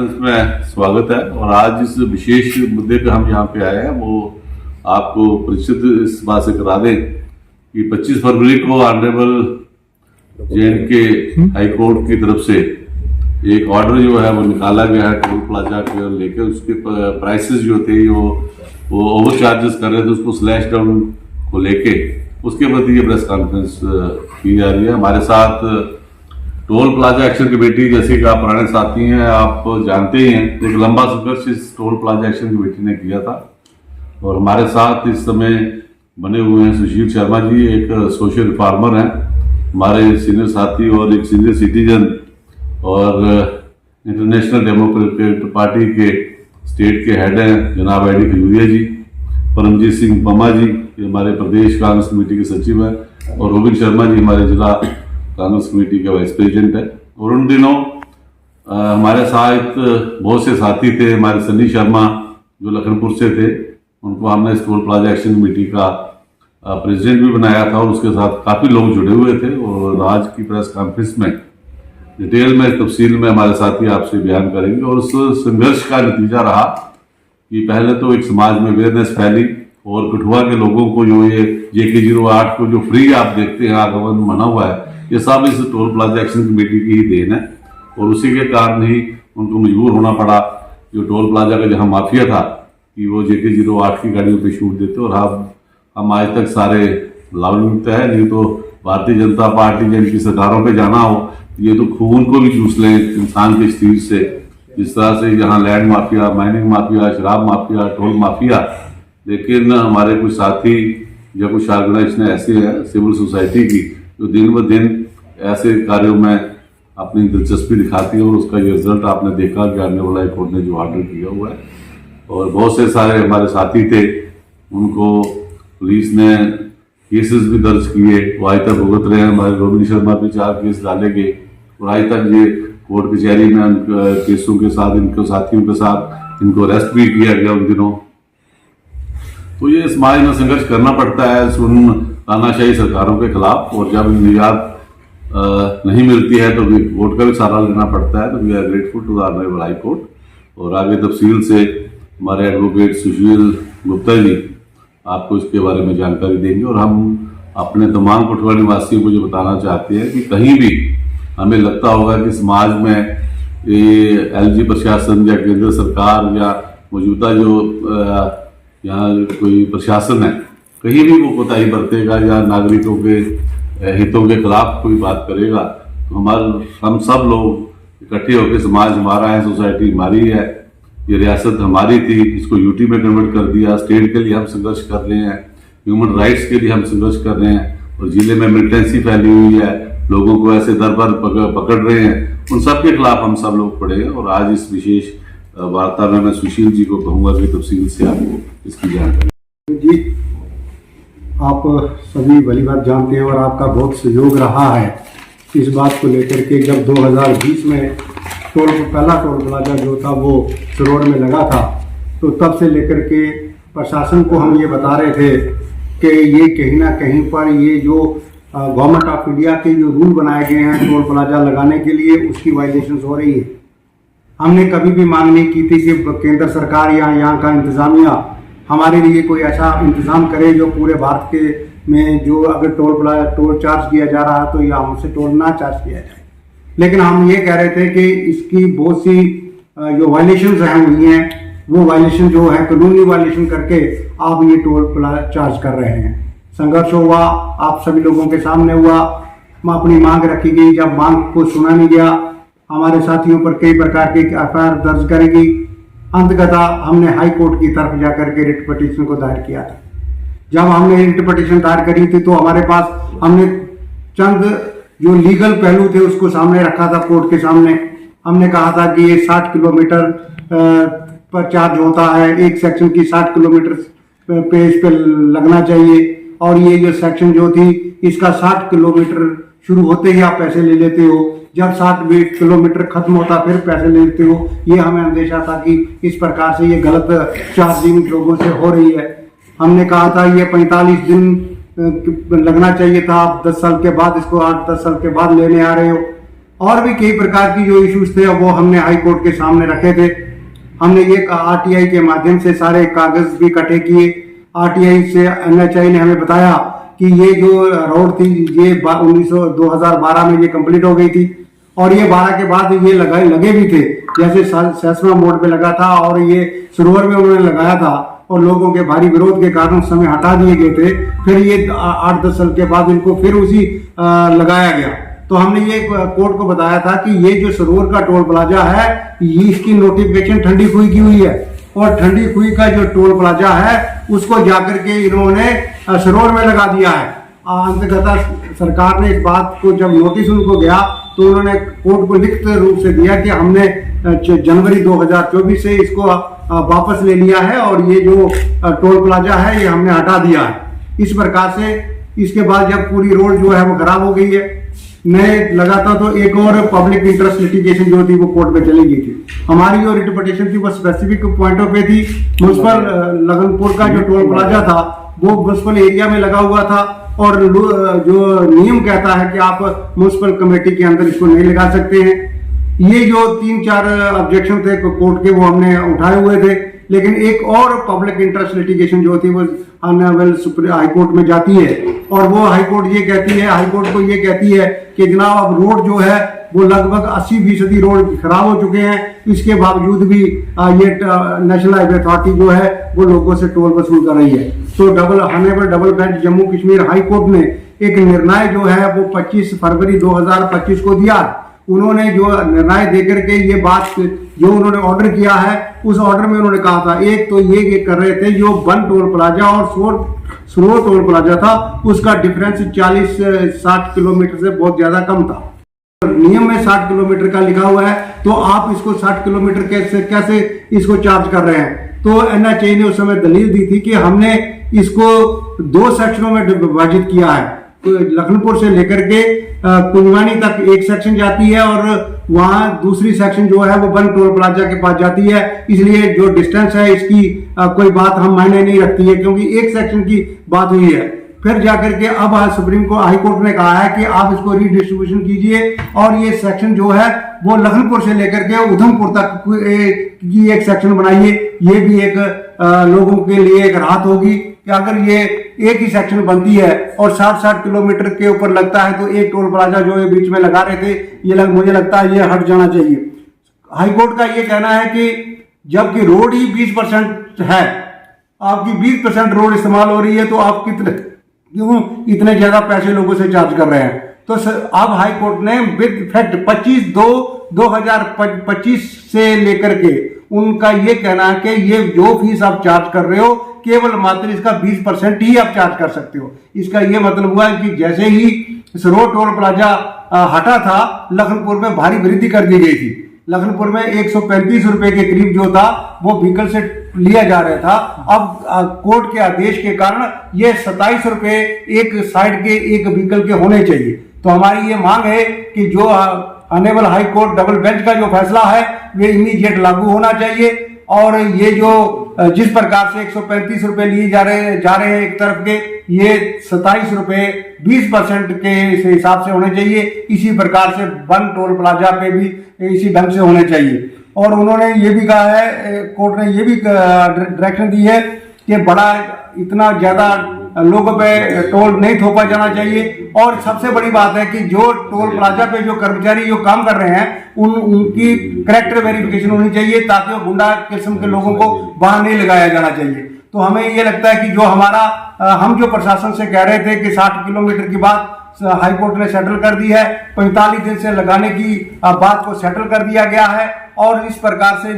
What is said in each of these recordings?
में स्वागत है। और आज इस विशेष मुद्दे पे हम यहाँ पे आए हैं, वो आपको परिचित इस बात से करा दें कि 25 फरवरी को ऑनरेबल जे.एंड.के हाई कोर्ट की तरफ से एक ऑर्डर जो है वो निकाला गया है टोल प्लाजा के लेकर। उसके प्राइसेस जो थे वो ओवर चार्जेस कर रहे थे, उसको स्लैश डाउन को लेके उसके प्रति ये प्रेस कॉन्फ्रेंस की जा रही है। हमारे साथ टोल प्लाजा एक्शन कमेटी, जैसे कि आप पुराने साथी हैं, आप जानते ही हैं, एक लंबा संघर्ष इस टोल प्लाजा एक्शन कमेटी ने किया था। और हमारे साथ इस समय बने हुए हैं सुशील शर्मा जी, एक सोशल रिफॉर्मर हैं, हमारे सीनियर साथी और एक सीनियर सिटीजन, और इंटरनेशनल डेमोक्रेटिक पार्टी के स्टेट के हेड हैं जनाब आई डी खजूरिया जी, परमजीत सिंह पमा जी हमारे प्रदेश कांग्रेस कमेटी के सचिव हैं, और रोबिन शर्मा जी हमारे जिला कांग्रेस कमेटी के वाइस प्रेसिडेंट है। और उन दिनों हमारे साथ बहुत से साथी थे। हमारे सनी शर्मा जो लखनपुर से थे, उनको हमने इस टोल प्लाजा एक्शन कमेटी का प्रेसिडेंट भी बनाया था, और उसके साथ काफ़ी लोग जुड़े हुए थे। और आज की प्रेस कॉन्फ्रेंस में डिटेल में तफसील में हमारे साथी आपसे बयान करेंगे। और उस संघर्ष का नतीजा रहा कि पहले तो एक समाज में अवेयरनेस फैली, और कठुआ के लोगों को जो ये JK 08 को जो फ्री आप देखते हैं आगमन बना हुआ है, ये सब इस टोल प्लाजा एक्शन कमेटी की ही देन है। और उसी के कारण ही उनको मजबूर होना पड़ा, जो टोल प्लाजा का जहाँ माफिया था कि वो JK 08 की गाड़ियों पे छूट देते। और हम आज तक सारे लाभयुक्त है, नहीं तो भारतीय जनता पार्टी जिनकी सरकारों पे जाना हो, ये तो खून को भी चूस लें इंसान के शरीर से। जिस तरह से यहाँ लैंड माफिया, माइनिंग माफिया, शराब माफिया, टोल माफिया। लेकिन हमारे कुछ साथी या कुछ ऑर्गेनाइजेशन ऐसे हैं सिविल सोसाइटी की, जो दिन ब दिन ऐसे कार्यों में अपनी दिलचस्पी दिखाती है। और उसका ये रिजल्ट आपने देखा कि आने वाला कोर्ट ने जो ऑर्डर किया हुआ है। और बहुत से सारे हमारे साथी थे, उनको पुलिस ने केसेस भी दर्ज किए, वो आज तक भुगत रहे हैं। हमारे रोबिन शर्मा पे 4 केस डाले गए, और आज तक ये कोर्ट कचहरी में केसों के साथ इनके साथियों के साथ इनको अरेस्ट भी किया गया उन दिनों। तो ये समाज में संघर्ष करना पड़ता है उन तानाशाही सरकारों के खिलाफ। और जब निजात नहीं मिलती है तो कोर्ट का भी सहारा लेना पड़ता है। तो we are grateful to the honourable high court. और आगे तफसील से हमारे एडवोकेट सुशील गुप्ता जी आपको इसके बारे में जानकारी देंगे। और हम अपने तमाम कठुआ निवासियों को ये बताना चाहते हैं कि कहीं भी हमें लगता होगा कि समाज में ये LG प्रशासन या केंद्र सरकार या मौजूदा जो यहाँ कोई प्रशासन है, कहीं भी वो कोताही बरतेगा या नागरिकों के हितों के खिलाफ कोई बात करेगा, तो हम सब लोग इकट्ठे होकर, समाज हमारा है, सोसाइटी हमारी है, ये रियासत हमारी थी, इसको यूटी में कन्वर्ट कर दिया। स्टेट के लिए हम संघर्ष कर रहे हैं, ह्यूमन राइट्स के लिए हम संघर्ष कर रहे हैं। और जिले में मिलिटेंसी फैली हुई है, लोगों को ऐसे दर पर पकड़ रहे हैं, उन सब के खिलाफ हम सब लोग खड़े हैं। और आज इस विशेष वार्ता में मैं सुशील जी को कहूँगा कि तफसील से आपको इसकी जानकारी जी। आप सभी भली बात जानते हैं, और आपका बहुत सहयोग रहा है इस बात को लेकर के। जब 2020 में पहला टोल प्लाजा जो था वो सरोड़ में लगा था, तो तब से लेकर के प्रशासन को हम ये बता रहे थे कि ये कहीं ना कहीं पर ये जो गवर्नमेंट ऑफ इंडिया के जो रूल बनाए गए हैं टोल प्लाजा लगाने के लिए, उसकी वायलेशंस हो रही है। हमने कभी भी मांग नहीं की थी कि केंद्र सरकार या यहाँ का इंतजामिया हमारे लिए कोई ऐसा इंतजाम करे जो पूरे भारत के में जो अगर टोल चार्ज किया जा रहा है तो या हमसे टोल ना चार्ज किया जाए। लेकिन हम ये कह रहे थे कि इसकी बहुत सी जो वायलेशंस हैं हुई हैं, वो वायलेशन जो है कानूनी वायलेशन करके आप ये टोल चार्ज कर रहे हैं। संघर्ष हुआ, आप सभी लोगों के सामने हुआ, अपनी मांग रखी गई। जब मांग को सुना नहीं गया, हमारे साथियों पर कई प्रकार की FIR दर्ज करेगी। अंततः हमने हाई कोर्ट की तरफ जाकर के रिट पिटीशन को दायर किया था। जब हमने रिट पिटीशन दायर करी थी तो हमारे पास हमने चंद जो लीगल पहलू थे उसको सामने रखा था कोर्ट के सामने। हमने कहा था कि ये 60 किलोमीटर पर चार्ज होता है, एक सेक्शन की 60 किलोमीटर पे इस पे लगना चाहिए। और ये जो सेक्शन जो थी इसका 60 किलोमीटर शुरू होते ही आप पैसे ले लेते हो, जब 60 किलोमीटर खत्म होता फिर पैसे ले लेते हो। ये हमें अंदेशा था कि इस प्रकार से ये गलत चार्जिंग लोगों से हो रही है। हमने कहा था ये 45 दिन लगना चाहिए था, आप 10 साल के बाद इसको 8-10 साल के बाद लेने आ रहे हो। और भी कई प्रकार की जो इश्यूज थे वो हमने हाई कोर्ट के सामने रखे थे। हमने ये आरटीआई के माध्यम से सारे कागज भी इकट्ठे किए। आरटीआई से एनएचआई ने हमें बताया कि ये जो रोड थी ये 2012 में ये कंप्लीट हो गई थी और ये 12 के बाद ये लगे भी थे, जैसे सैसमा मोड़ पे लगा था और ये सरोवर में उन्होंने लगाया था और लोगों के भारी विरोध के कारण उस समय हटा दिए गए थे। फिर ये 8-10 साल के बाद इनको फिर उसी लगाया गया। तो हमने ये कोर्ट को बताया था कि ये जो सरोवर का टोल प्लाजा है ये इसकी नोटिफिकेशन ठंडी खुई की हुई है और ठंडी खुई का जो टोल प्लाजा है उसको जाकर के इन्होंने सरोवर में लगा दिया है। अंततः सरकार ने इस बात को जब नोटिस उनको गया तो उन्होंने कोर्ट को लिखित रूप से दिया कि हमने जनवरी 2024 से इसको वापस ले लिया है और ये जो टोल प्लाजा है ये हमने हटा दिया है। इस प्रकार से इसके बाद जब पूरी रोड जो है वो खराब हो गई है, नए लगा था तो एक और पब्लिक इंटरेस्ट लिटिगेशन जो थी वो कोर्ट में चली गई थी। हमारी जो रिट पिटीशन थी वो स्पेसिफिक पॉइंटों पे थी। म्युनिसिपल लखनपुर का जो टोल प्लाजा था वो म्युनिसिपल एरिया में लगा हुआ था और जो नियम कहता है कि आप म्युनिसिपल कमेटी के अंदर इसको नहीं लगा सकते हैं। ये जो 3-4 ऑब्जेक्शन थे कोर्ट के वो हमने उठाए हुए थे, लेकिन एक और पब्लिक इंटरेस्ट लिटिगेशन जो थी वो ऑनरेबल सुप्रीम हाई कोर्ट में जाती है और वो हाई कोर्ट ये कहती है, हाई कोर्ट को ये कहती है कि जनाब अब रोड जो है वो लगभग 80% रोड खराब हो चुके हैं, इसके बावजूद भी ये नेशनल हाईवे अथॉरिटी जो है वो लोगों से टोल वसूल कर रही है। तो honourable double bench Jammu Kashmir high court ने एक निर्णय जो है वो 25 फरवरी 2025 को दिया। उन्होंने जो निर्णय देकर के ये बात जो उन्होंने ऑर्डर किया है उस ऑर्डर में उन्होंने कहा था, एक तो ये कर रहे थे जो वन टोल प्लाजा और सरोवर टोल प्लाजा था उसका डिफरेंस 40-60 किलोमीटर से बहुत ज्यादा कम था। नियम में 60 किलोमीटर का लिखा हुआ है तो आप इसको 60 किलोमीटर कैसे इसको चार्ज कर रहे हैं। तो एनएचआई ने उस समय दलील दी थी कि हमने इसको 2 सेक्शनों में विभाजित किया है। तो लखनपुर से लेकर के कुंजवानी तक एक सेक्शन जाती है और वहां दूसरी सेक्शन जो है वो वन टोल प्लाजा के पास जाती है, इसलिए जो डिस्टेंस है इसकी कोई बात हम मायने नहीं रखती है क्योंकि एक सेक्शन की बात हुई है। फिर जाकर के अब सुप्रीम कोर्ट हाई कोर्ट ने कहा है कि आप इसको रीडिस्ट्रीब्यूशन कीजिए और ये सेक्शन जो है वो लखनपुर से लेकर के उधमपुर तक की एक सेक्शन बनाइए। ये भी एक लोगों के लिए एक राहत होगी कि अगर ये एक ही सेक्शन बनती है और 60-60 किलोमीटर के ऊपर लगता है तो एक टोल प्लाजा जो ये बीच में लगा रहे थे ये मुझे लगता है ये हट जाना चाहिए। हाई कोर्ट का ये कहना है कि जबकि रोड ही 20% है, आपकी 20% रोड इस्तेमाल हो रही है तो आप क्यों इतने ज्यादा पैसे लोगों से चार्ज कर रहे हैं। तो अब हाई कोर्ट ने विद इफेक्ट 25/2/2025 से लेकर के उनका ये कहना है कि ये जो फीस आप चार्ज कर रहे हो केवल मात्र इसका 20% ही आप चार्ज कर सकते हो। इसका ये मतलब हुआ कि जैसे ही सरोवर टोल प्लाजा हटा था लखनपुर में भारी वृद्धि कर दी गई थी। लखनपुर में 135 रुपए के करीब जो था वो व्हीकल से लिया जा रहा था। अब कोर्ट के आदेश के कारण ये 27 रुपए एक साइड के एक व्हीकल के होने चाहिए। तो हमारी ये मांग है कि जो honourable high court double bench का जो फैसला है वे इमीडिएट लागू होना चाहिए और ये जो जिस प्रकार से 135 रुपए लिए जा रहे हैं एक तरफ के, ये 27 रुपए 20% के हिसाब से होने चाहिए। इसी प्रकार से वन टोल प्लाजा पे भी इसी ढंग से होने चाहिए। और उन्होंने ये भी कहा है, कोर्ट ने ये भी डायरेक्शन दी है कि बड़ा इतना ज्यादा लोगों पे टोल नहीं थोपा जाना चाहिए। और सबसे बड़ी बात है कि जो टोल प्लाजा पे जो कर्मचारी जो काम कर रहे हैं उनकी करेक्टर वेरिफिकेशन होनी चाहिए ताकि वो गुंडा किस्म के लोगों को वहां नहीं लगाया जाना चाहिए। तो हमें ये लगता है कि जो हमारा हम जो प्रशासन से कह रहे थे कि 60 किलोमीटर की बात हाई कोर्ट ने सेटल कर दी है, 45 दिन से लगाने की बात को सेटल कर दिया गया है और इस प्रकार से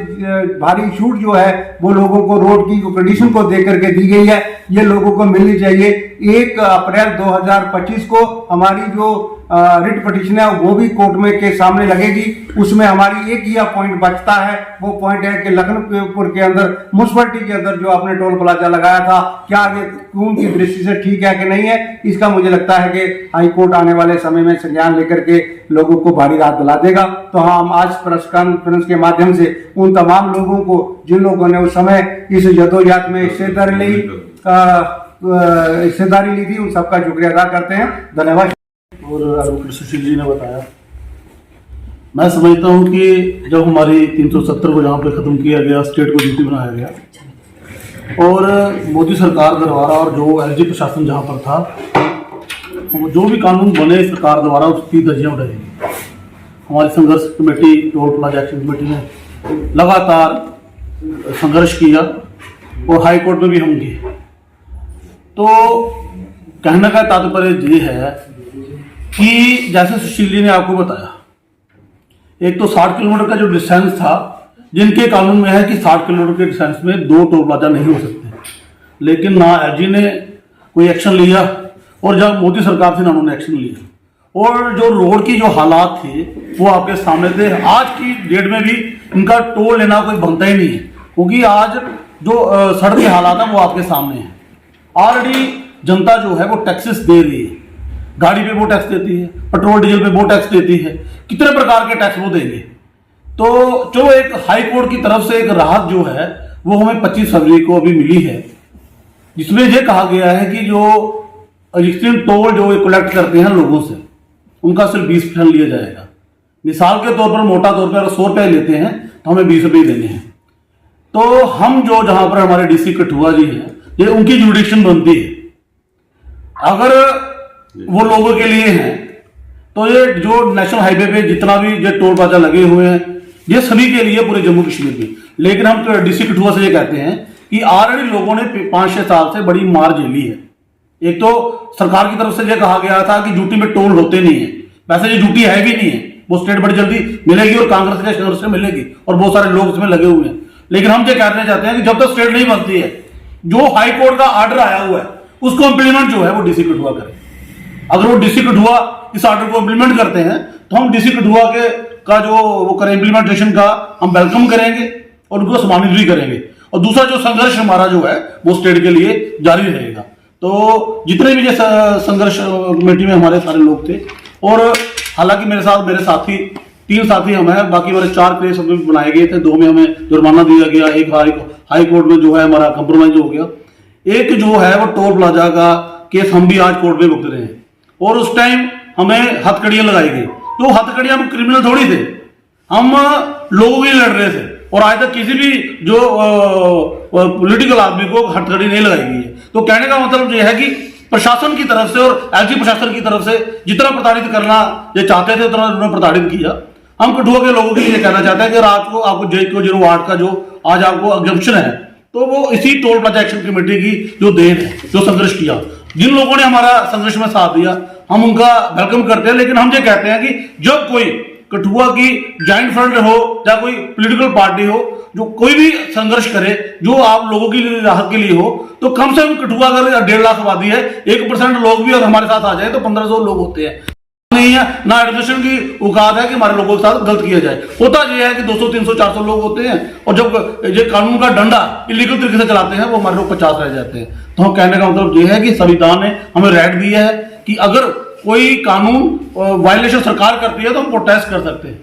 भारी छूट जो है वो लोगों को रोड की कंडीशन को देख करके दी गई है, ये लोगों को मिलनी चाहिए। 1 अप्रैल 2025 को हमारी जो रिट पिटीशन है वो भी कोर्ट में के सामने लगेगी। उसमें हमारी एक ही पॉइंट बचता है, वो पॉइंट है कि लखनपुर के अंदर म्युनिसिपैलिटी के अंदर जो आपने टोल प्लाजा लगाया था क्या ये कानून की दृष्टि से ठीक है कि नहीं है। इसका मुझे लगता है कि हाई कोर्ट आने वाले समय में संज्ञान लेकर के लोगों को भारी राहत दिला देगा। तो हम आज प्रेस कॉन्फ्रेंस के माध्यम से उन तमाम लोगों को जिन लोगों ने उस समय इस जदोजहद में हिस्सेदारी ली थी उन सबका शुक्रिया अदा करते हैं। धन्यवाद। और सुशील जी ने बताया मैं समझता हूँ कि जब हमारी 370 को जहाँ पे ख़त्म किया गया, स्टेट को ड्यूटी बनाया गया और मोदी सरकार द्वारा और जो एलजी प्रशासन जहाँ पर था, वो जो भी कानून बने सरकार द्वारा उसकी धज्जियाँ उड़ाएंगी। हमारी संघर्ष committee, toll plaza action committee ने लगातार संघर्ष किया और हाई कोर्ट में भी हम गए। तो कहने का तात्पर्य ये है कि जैसे सुशील जी ने आपको बताया, एक तो 60 किलोमीटर का जो डिस्टेंस था, जिनके कानून में है कि 60 किलोमीटर के डिस्टेंस में 2 टोल प्लाजा नहीं हो सकते, लेकिन ना एलजी ने कोई एक्शन लिया और जब मोदी सरकार थी ना उन्होंने एक्शन लिया। और जो रोड की जो हालात थे वो आपके सामने थे। आज की डेट में भी इनका टोल लेना कोई बनता ही नहीं है, क्योंकि आज जो सड़क के हालात है वो आपके सामने है। ऑलरेडी जनता जो है वो टैक्सेस दे रही है, गाड़ी पे वो टैक्स देती है, पेट्रोल डीजल पे वो टैक्स देती है, कितने प्रकार के टैक्स वो देंगे। तो जो एक हाई कोर्ट की तरफ से एक राहत जो है वो हमें 25 फरवरी को अभी मिली है, जिसमें ये कहा गया है कि जो एग्जिस्टिंग टोल जो कलेक्ट करते हैं लोगों से, उनका सिर्फ 20% लिया जाएगा। मिसाल के तौर पर, मोटा तौर पर अगर 100 रुपये लेते हैं तो हमें 20 रुपये देने हैं। तो हम जो जहां पर हमारे डीसी कठुआ जी हैं, ये उनकी जुडिक्शन बनती है। अगर वो लोगों के लिए हैं तो ये जो नेशनल हाईवे पे जितना भी जो टोल प्लाजा लगे हुए हैं, ये सभी के लिए पूरे जम्मू कश्मीर में। लेकिन हम तो डीसी कठुआ से ये कहते हैं कि ऑलरेडी लोगों ने 5-6 साल से बड़ी मार झेली है। एक तो सरकार की तरफ से ये कहा गया था कि ड्यूटी में टोल होते नहीं है, वैसे ये ड्यूटी है भी नहीं है, वो स्टेट बड़ी जल्दी मिलेगी और कांग्रेस के संघर्ष से मिलेगी और बहुत सारे लोग उसमें लगे हुए हैं। लेकिन हम ये कहना चाहते हैं कि जब तक स्टेट नहीं बनती है, जो हाई कोर्ट का ऑर्डर आया हुआ है उसको इंप्लीमेंट जो है वो डीसी कठुआ करे। अगर वो डीसी कठुआ इस ऑर्डर को इंप्लीमेंट करते हैं तो हम डीसी कठुआ के का जो वो करें इंप्लीमेंटेशन का हम वेलकम करेंगे और उनको सम्मानित भी करेंगे। और दूसरा जो संघर्ष हमारा जो है वो स्टेट के लिए जारी रहेगा। तो जितने भी संघर्ष कमेटी में हमारे सारे लोग थे, और हालांकि मेरे साथी 3 साथी हम हैं, बाकी हमारे 4 केस बनाए गए थे, 2 में हमें जुर्माना दिया गया, एक हाई कोर्ट में जो है हमारा कंप्रोमाइज हो गया। एक जो है वो टोल प्लाजा का केस हम भी आज कोर्ट में भुगत रहे हैं और उस टाइम हमें हथकड़ियां लगाई गई। तो हथकड़ियां हम क्रिमिनल थोड़ी थे, हम लोगों के लिए लड़ रहे थे और आज तक किसी भी जो पॉलिटिकल आदमी को हथकड़ी नहीं लगाई गई है। तो कहने का मतलब यह है कि प्रशासन की तरफ से और एलजी प्रशासन की तरफ से जितना प्रताड़ित करना ये चाहते थे उतना उन्होंने प्रताड़ित किया। हम कठुआ के लोगों के लिए कहना चाहते हैं कि रात को आपको J08 का जो आज आपको एग्जम्पशन है, तो वो इसी टोल प्लाजा एक्शन कमेटी की जो देन है, जो संघर्ष किया, जिन लोगों ने हमारा संघर्ष में साथ दिया, हम उनका वेलकम करते हैं। लेकिन हम ये कहते हैं कि जब कोई कठुआ की जॉइंट फ्रंट हो या कोई पॉलिटिकल पार्टी हो, जो कोई भी संघर्ष करे जो आप लोगों की राहत के लिए हो, तो कम से कम कठुआ अगर 1.5 लाख आबादी है, 1% लोग भी और हमारे साथ आ जाए तो 1500 लोग होते हैं। नहीं है ना एडमिनिस्ट्रेशन की औकात है कि हमारे लोगों के साथ गलत किया जाए। होता यह है कि 200, 300, 400 लोग होते हैं और जब ये कानून का डंडा इलीगल तरीके से चलाते हैं वो हमारे लोग 50 रह जाते हैं। तो हम कहने का मतलब ये है कि संविधान ने हमें राइट दिया है कि अगर कोई कानून वायलेशन सरकार करती है तो हम प्रोटेस्ट कर सकते हैं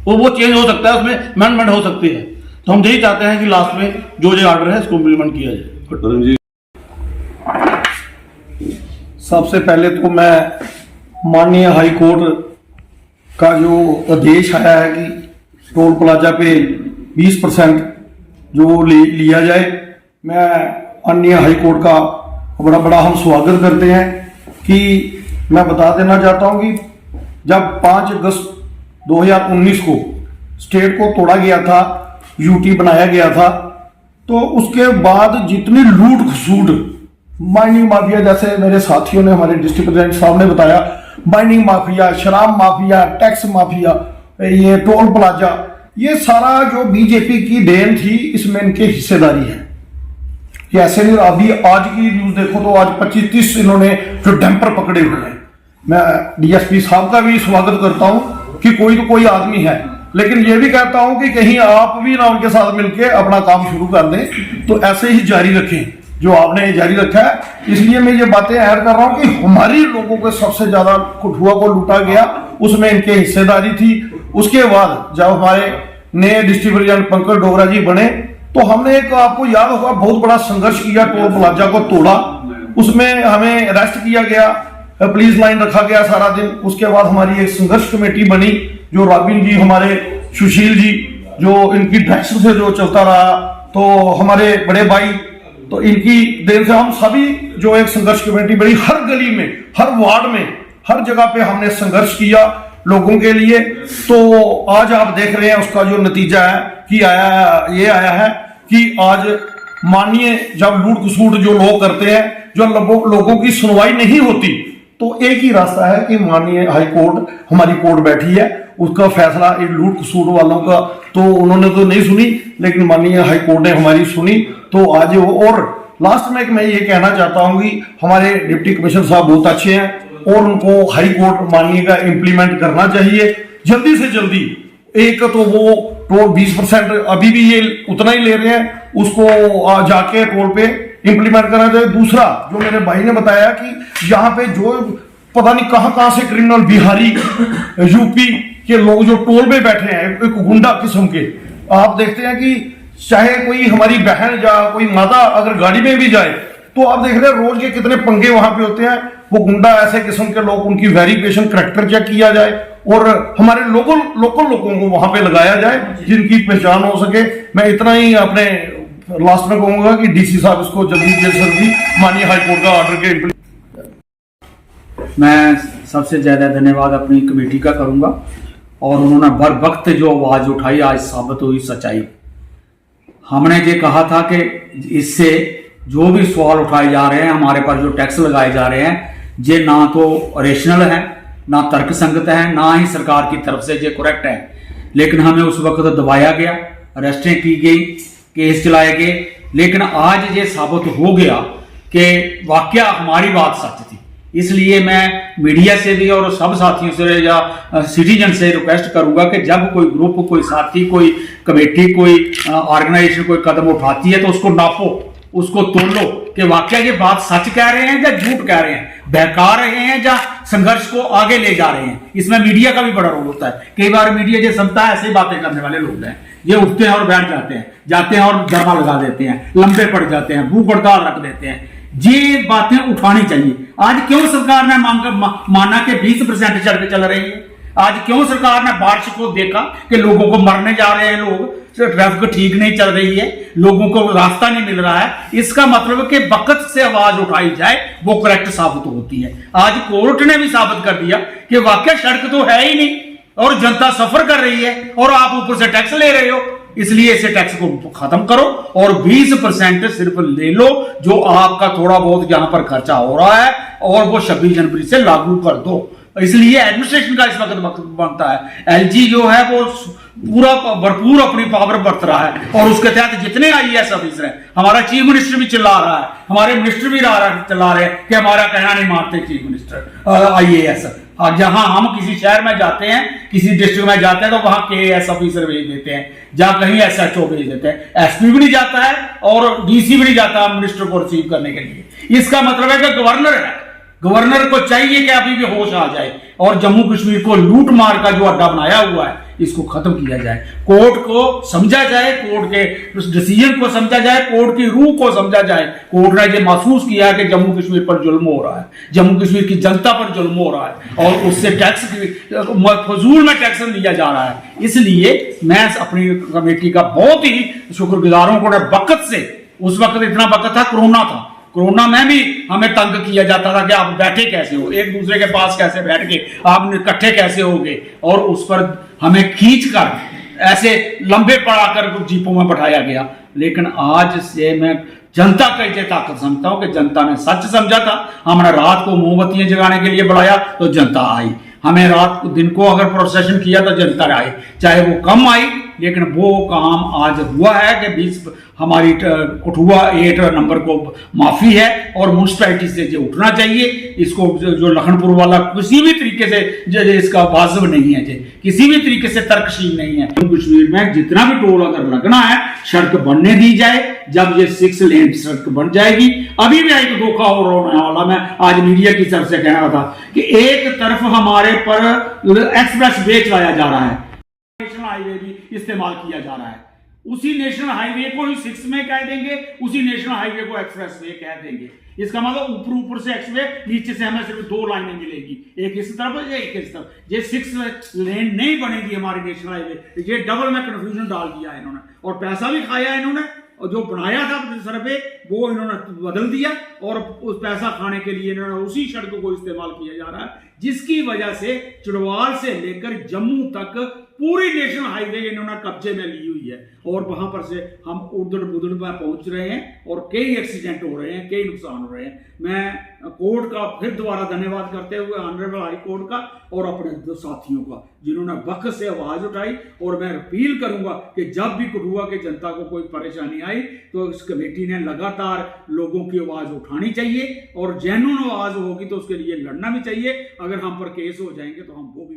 और वो चेंज हो सकता है, उसमें अमेंडमेंट हो सकती है। तो हम यही चाहते हैं कि लास्ट में जो ये ऑर्डर है इसको इम्प्लीमेंट किया जाए। सबसे पहले तो मैं माननीय हाई कोर्ट का जो आदेश आया है कि टोल प्लाजा पे 20% जो लिया जाए, मैं माननीय हाई कोर्ट का बड़ा हम स्वागत करते हैं। कि मैं बता देना चाहता हूं कि जब 5 अगस्त 2019 को स्टेट को तोड़ा गया था, यूटी बनाया गया था, तो उसके बाद जितनी लूट खसूट माइनिंग माफिया, जैसे मेरे साथियों ने, हमारे डिस्ट्रिक्ट प्रेसिडेंट साहब ने बताया, माइनिंग माफिया, शराब माफिया, टैक्स माफिया, ये टोल प्लाजा, ये सारा जो बीजेपी की देन थी, इसमें इनके हिस्सेदारी है। ये ऐसे नहीं, अभी आज की न्यूज देखो तो आज 25-30 इन्होंने जो डैम्पर पकड़े हुए हैं। मैं डीएसपी साहब का भी स्वागत करता हूं कि कोई तो कोई आदमी है, लेकिन ये भी कहता हूं कि कहीं आप भी ना उनके साथ मिलकर अपना काम शुरू कर दें, तो ऐसे ही जारी रखें जो आपने जारी रखा है। इसलिए मैं ये बातें ऐड कर रहा हूं कि हमारी लोगों को सबसे ज्यादा कठुआ को लूटा गया, उसमें इनके हिस्सेदारी थी। उसके बाद जब हमारे नए डिस्ट्रिक्ट प्रेसिडेंट पंकज डोगरा जी बने तो हमने एक, आपको याद होगा, बहुत बड़ा संघर्ष किया, टोल प्लाजा को तोड़ा, उसमें हमें अरेस्ट किया गया, पुलिस लाइन रखा गया सारा दिन। उसके बाद हमारी एक संघर्ष कमेटी बनी जो रॉबिन जी, हमारे सुशील जी, जो इनकी डायरेक्शन से जो चलता रहा, तो हमारे बड़े भाई, तो इनकी देन से हम सभी जो एक संघर्ष कमेटी बड़ी, हर गली में, हर वार्ड में, हर जगह पे हमने संघर्ष किया लोगों के लिए। तो आज आप देख रहे हैं उसका जो नतीजा है कि ये आया है कि आज माननीय जब लूट खसूट जो लोग करते हैं, जो लोगों की सुनवाई नहीं होती, तो एक ही रास्ता है कि माननीय हाई कोर्ट, हमारी कोर्ट बैठी है, उसका फैसला इन लूट खसूट वालों का तो उन्होंने तो नहीं सुनी, लेकिन माननीय हाई कोर्ट ने हमारी सुनी। तो आज और लास्ट में मैं ये कहना चाहता हूं कि हमारे डिप्टी कमिश्नर साहब बहुत अच्छे हैं और उनको हाई कोर्ट माननीय का इम्प्लीमेंट करना चाहिए जल्दी से जल्दी। एक तो वो टोल 20% अभी भी ये उतना ही ले रहे हैं, उसको जाके टोल पे इंप्लीमेंट करना चाहिए। दूसरा जो मेरे भाई ने बताया कि यहाँ पे जो पता नहीं कहां से क्रिमिनल, बिहारी, यूपी के लोग जो टोल पे बैठे हैं, एक गुंडा किस्म के, आप देखते हैं कि चाहे कोई हमारी बहन या कोई माता अगर गाड़ी में भी जाए तो आप देख रहे हैं रोज के कितने पंगे वहां पे होते हैं। वो गुंडा ऐसे किस्म के लोग, उनकी वेरिफिकेशन करेक्टर चेक किया जाए और हमारे लोकल लोगों को वहां पे लगाया जाए जिनकी पहचान हो सके। मैं इतना ही अपने लास्ट में कहूंगा कि डीसी साहब इसको जल्दी से जल्दी माननीय हाईकोर्ट का ऑर्डर के मैं सबसे ज्यादा धन्यवाद अपनी कमेटी का करूंगा और उन्होंने बर वक्त जो आवाज उठाई, आज साबित हुई सच्चाई। हमने ये कहा था कि इससे जो भी सवाल उठाए जा रहे हैं, हमारे पर जो टैक्स लगाए जा रहे हैं, ये ना तो रेशनल है, ना तर्क संगत है, ना ही सरकार की तरफ से ये करेक्ट है। लेकिन हमें उस वक्त दबाया गया, अरेस्टें की गई, केस चलाए गए। लेकिन आज ये साबित हो गया कि वाकया हमारी बात सच थी। इसलिए मैं मीडिया से भी और सब साथियों से या सिटीजन से रिक्वेस्ट करूंगा कि जब कोई ग्रुप, कोई साथी, कोई कमेटी, कोई ऑर्गेनाइजेशन कोई कदम उठाती है तो उसको नापो, उसको तोलो कि वाकया ये बात सच कह रहे हैं या झूठ कह रहे हैं, बहका रहे हैं या संघर्ष को आगे ले जा रहे हैं। इसमें मीडिया का भी बड़ा रोल होता है। कई बार मीडिया जो सुनता है, ऐसे बातें करने वाले लोग हैं, ये उठते हैं और बैठ जाते हैं और धरना लगा देते हैं, लंबे पड़ जाते हैं, भूख हड़ताल रख देते हैं। ये बातें उठानी चाहिए। आज क्यों सरकार ने माना कि 20% सड़कें चल रही है? आज क्यों सरकार ने बारिश को देखा कि लोगों को मरने जा रहे हैं, लोग, ट्रैफिक ठीक नहीं चल रही है, लोगों को रास्ता नहीं मिल रहा है? इसका मतलब कि वक्त से आवाज उठाई जाए वो करेक्ट साबित होती है। आज कोर्ट ने भी साबित कर दिया कि वाकई सड़क तो है ही नहीं और जनता सफर कर रही है और आप ऊपर से टैक्स ले रहे हो। इसलिए इसे टैक्स को खत्म करो और 20% सिर्फ ले लो जो आपका थोड़ा बहुत यहां पर खर्चा हो रहा है, और वो 26 जनवरी से लागू कर दो। इसलिए एडमिनिस्ट्रेशन का इस वक्त बनता है। एलजी जो है वो पूरा भरपूर अपनी पावर बरत रहा है और उसके तहत जितने आईएएस ऑफिसर हैं, हमारा चीफ मिनिस्टर भी चिल्ला रहा है, हमारे मिनिस्टर भी चिल्ला रहे हैं कि हमारा कहना नहीं मानते चीफ मिनिस्टर, आईएएस। जहां हम किसी शहर में जाते हैं, किसी डिस्ट्रिक्ट में जाते हैं तो वहां केएएस ऑफिसर भेज देते हैं, जहां कहीं एसएचओ भेज देते हैं, एसपी भी नहीं जाता है और डीसी भी नहीं जाता मिनिस्टर को रिसीव करने के लिए। इसका मतलब है कि गवर्नर है, गवर्नर को चाहिए कि अभी भी होश आ जाए और जम्मू कश्मीर को लूट मार का जो अड्डा बनाया हुआ है इसको खत्म किया जाए। कोर्ट को समझा जाए, कोर्ट के डिसीजन को समझा जाए, कोर्ट की रूह को समझा जाए। कोर्ट ने ये महसूस किया कि जम्मू कश्मीर पर जुल्म हो रहा है, जम्मू कश्मीर की जनता पर जुल्म हो रहा है और उससे टैक्स फजूल में टैक्स लिया जा रहा है। इसलिए मैं अपनी कमेटी का बहुत ही शुक्रगुजार हूं। वक्त से, उस वक्त इतना वक्त था, कोरोना था, कोरोना में भी हमें तंग किया जाता था कि आप बैठे कैसे हो, एक दूसरे के पास कैसे बैठ के आप इकट्ठे कैसे होगे, और उस पर हमें खींच कर ऐसे लंबे पड़ाकर जीपों में बैठाया गया। लेकिन आज से मैं जनता का ये ताकत समझता हूं कि जनता ने सच समझा था। हमने रात को मोमबत्तियां जगाने के लिए बुलाया तो जनता आई, हमें रात को दिन को अगर प्रोसेशन किया तो जनता आई, चाहे वो कम आई, लेकिन वो काम आज हुआ है कि 20 हमारी कठुआ 8 नंबर को माफी है और म्यूनसिपैलिटी से जो उठना चाहिए। इसको जो लखनपुर वाला किसी भी तरीके से इसका वाजिब नहीं है, किसी भी तरीके से तर्कशील नहीं है। जम्मू कश्मीर में जितना भी टोल अगर लगना है सड़क बनने दी जाए। जब ये 6 लेन सड़क बन जाएगी, अभी भी एक धोखा हो होने वाला, मैं आज मीडिया की तरफ से कह रहा था कि एक तरफ हमारे पर एक्सप्रेस वे चलाया जा रहा है, नेशनल हाईवे भी इस्तेमाल किया जा रहा है, उसी नेशनल हाईवे को ही 6 में कह देंगे, उसी नेशनल हाईवे को एक्सप्रेस वे कह देंगे। इसका मतलब ऊपर ऊपर से एक्सवे, नीचे से हमें सिर्फ 2 लाइनें मिलेगी, एक इस तरफ एक इस तरफ। ये 6 लेन नहीं बनेगी हमारी नेशनल हाईवे, ये डबल में कंफ्यूजन डाल दिया है इन्होंने, और पैसा भी खाया इन्होंने, और जो बनाया था सर्वे वो इन्होंने बदल दिया, और उस पैसा खाने के लिए इन्होंने उसी सड़क को इस्तेमाल किया जा रहा है, जिसकी वजह से चुड़वाल से लेकर जम्मू तक पूरी नेशनल हाईवे इन्होंने कब्जे में ली हुई है, और वहां पर से हम उधड़ बुधड़ में पहुंच रहे हैं, और कई एक्सीडेंट हो रहे हैं, कई नुकसान हो रहे हैं। मैं कोर्ट का फिर दोबारा धन्यवाद करते हुए ऑनरेबल हाई कोर्ट का और अपने दो साथियों का जिन्होंने वक्त से आवाज उठाई, और मैं अपील करूंगा कि जब भी कठुआ के जनता को कोई परेशानी आई तो इस कमेटी ने लगातार लोगों की आवाज उठानी चाहिए, और जेन्युइन आवाज होगी तो उसके लिए लड़ना भी चाहिए। अगर हम पर केस हो जाएंगे तो हम वो भी